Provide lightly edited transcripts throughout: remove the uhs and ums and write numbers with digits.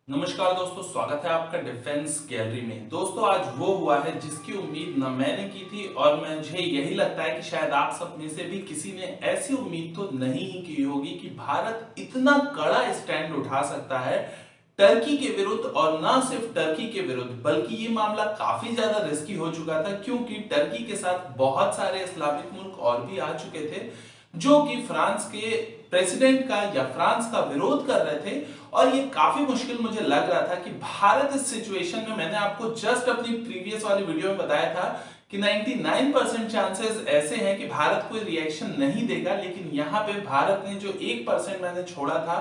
नमस्कार दोस्तों, स्वागत है आपका डिफेंस गैलरी में। दोस्तों आज वो हुआ है जिसकी उम्मीद न मैंने की थी और मुझे यही लगता है कि शायद आप सब में से भी किसी ने ऐसी उम्मीद तो नहीं ही की होगी कि भारत इतना कड़ा स्टैंड उठा सकता है टर्की के विरुद्ध। और ना सिर्फ टर्की के विरुद्ध बल्कि ये मामला काफी ज्यादा रिस्की हो चुका था, क्योंकि टर्की के साथ बहुत सारे इस्लामिक मुल्क और भी आ चुके थे जो कि फ्रांस के प्रेसिडेंट का या फ्रांस का विरोध कर रहे थे। और ये काफी मुश्किल मुझे लग रहा था कि भारत इस सिचुएशन में, मैंने आपको जस्ट अपनी प्रीवियस वाली वीडियो में बताया था कि 99% चांसेस ऐसे हैं कि भारत कोई रिएक्शन नहीं देगा, लेकिन यहाँ पे भारत ने जो 1% मैंने छोड़ा था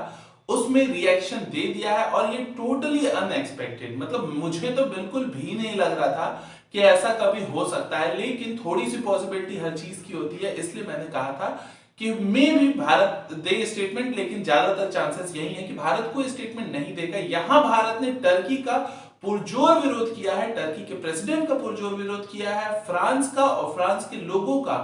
उसमें रिएक्शन दे दिया है। और ये टोटली अनएक्सपेक्टेड, मतलब मुझे तो बिल्कुल भी नहीं लग रहा था कि ऐसा कभी हो सकता है, लेकिन थोड़ी सी पॉसिबिलिटी हर चीज की होती है, इसलिए मैंने कहा था कि मे भी भारत दे स्टेटमेंट। लेकिन ज्यादातर चांसेस यही है कि भारत कोई स्टेटमेंट नहीं देगा। यहां भारत ने टर्की का पुरजोर विरोध किया है, टर्की के प्रेसिडेंट का पुरजोर विरोध किया है, फ्रांस का और फ्रांस के लोगों का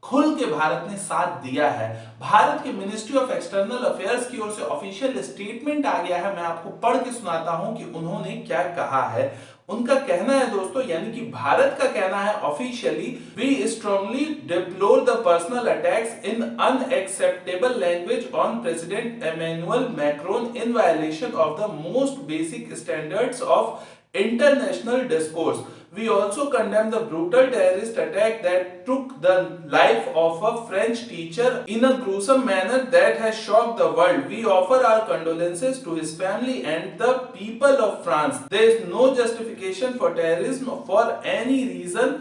खुल के भारत ने साथ दिया है। भारत के मिनिस्ट्री ऑफ एक्सटर्नल अफेयर्स की ओर से ऑफिशियल स्टेटमेंट आ गया है, मैं आपको पढ़ के सुनाता हूं कि उन्होंने क्या कहा है। उनका कहना है दोस्तों, यानी कि भारत का कहना है officially, we strongly deplore the personal attacks in unacceptable language on President Emmanuel Macron in violation of the most basic standards of international discourse. We also condemn the brutal terrorist attack that took the life of a French teacher in a gruesome manner that has shocked the world. We offer our condolences to his family and the people of France. There is no justification for terrorism for any reason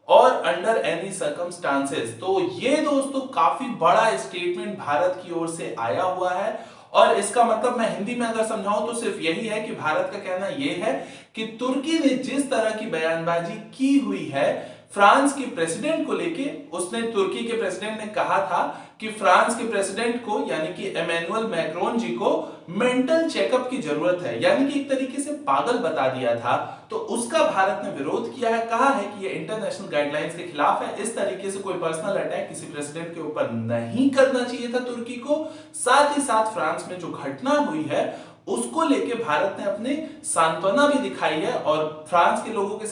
और under any circumstances. तो ये दोस्तों काफी बड़ा statement Bharat की ओर से आया हुआ है। और इसका मतलब मैं हिंदी में अगर समझाऊं तो सिर्फ यही है कि भारत का कहना यह है कि तुर्की ने जिस तरह की बयानबाजी की हुई है फ्रांस के प्रेसिडेंट को लेके, उसने तुर्की के प्रेसिडेंट ने कहा था कि फ्रांस के प्रेसिडेंट को यानी कि एमेनुअल मैक्रोन जी को मेंटल चेकअप की जरूरत है, यानी कि एक तरीके से पागल बता दिया था। तो उसका भारत ने विरोध किया है, कहा है कि ये इंटरनेशनल गाइडलाइंस के खिलाफ है। इस तरीके से कोई पर्सनल अटैक किसी प्रेसिडेंट के ऊपर नहीं करना चाहिए था तुर्की को। साथ ही साथ फ्रांस में जो घटना हुई है उसको लेके भारत ने अपने सांत्वना भी दिखाई है और फ्रांस के लोगों के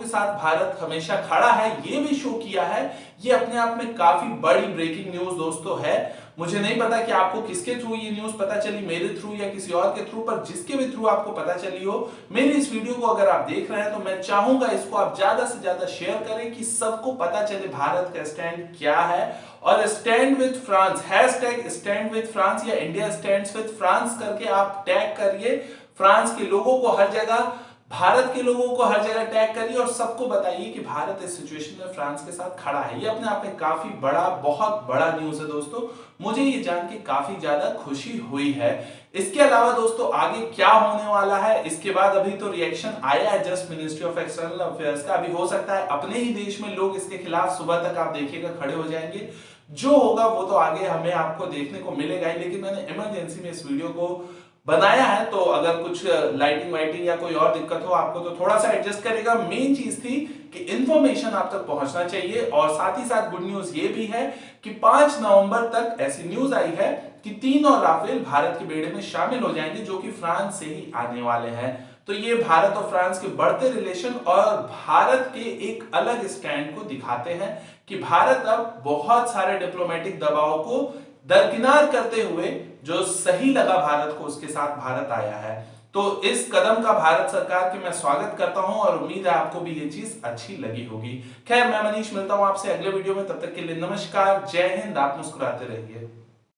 साथ भारत हमेशा खड़ा है, ये भी शो किया है। ये अपने आप में काफी बड़ी ब्रेकिंग न्यूज दोस्तों है। मुझे नहीं पता कि आपको किसके थ्रू ये न्यूज पता चली, मेरे थ्रू या किसी और के थ्रू, पर जिसके भी थ्रू आपको पता चली हो, मेरी इस वीडियो को अगर आप देख रहे हैं तो मैं चाहूंगा इसको आप ज्यादा से ज्यादा शेयर करें कि सबको पता चले भारत का स्टैंड क्या है। और stand with France, hashtag stand with France या इंडिया स्टैंड्स विद फ्रांस करके आप टैग करिए। फ्रांस के लोगों को हर जगह, भारत के लोगों को हर जगह टैग करिए और सबको बताइए कि भारत इस सिचुएशन में फ्रांस के साथ खड़ा है। ये अपने आप में काफी बड़ा, बहुत बड़ा न्यूज है दोस्तों। मुझे ये जान के काफी ज्यादा खुशी हुई है। इसके अलावा दोस्तों आगे क्या होने वाला है इसके बाद, अभी तो रिएक्शन आया है just ministry of external affairs का। अभी हो सकता है अपने ही देश में लोग इसके खिलाफ सुबह तक आप देखिएगा खड़े हो जाएंगे। जो होगा वो तो आगे हमें आपको देखने को मिलेगा ही, लेकिन मैंने इमरजेंसी में इस वीडियो को बनाया है, तो अगर कुछ लाइटिंग वाइटिंग या कोई और दिक्कत हो आपको तो थोड़ा सा एडजस्ट करेगा। मेन चीज थी कि इंफॉर्मेशन आप तक पहुंचना चाहिए। और साथ ही साथ गुड न्यूज ये भी है कि 5 नवंबर तक ऐसी न्यूज आई है कि 3 और राफेल भारत के बेड़े में शामिल हो जाएंगे, जो कि फ्रांस से ही आने वाले हैं। तो ये भारत और फ्रांस के बढ़ते रिलेशन और भारत के एक अलग स्टैंड को दिखाते हैं कि भारत अब बहुत सारे डिप्लोमेटिक दबाव को दरकिनार करते हुए जो सही लगा भारत को उसके साथ भारत आया है। तो इस कदम का भारत सरकार के मैं स्वागत करता हूं और उम्मीद है आपको भी ये चीज अच्छी लगी होगी। खैर मैं मनीष मिलता हूं आपसे अगले वीडियो में, तब तक के लिए नमस्कार, जय हिंद, आप मुस्कुराते रहिए।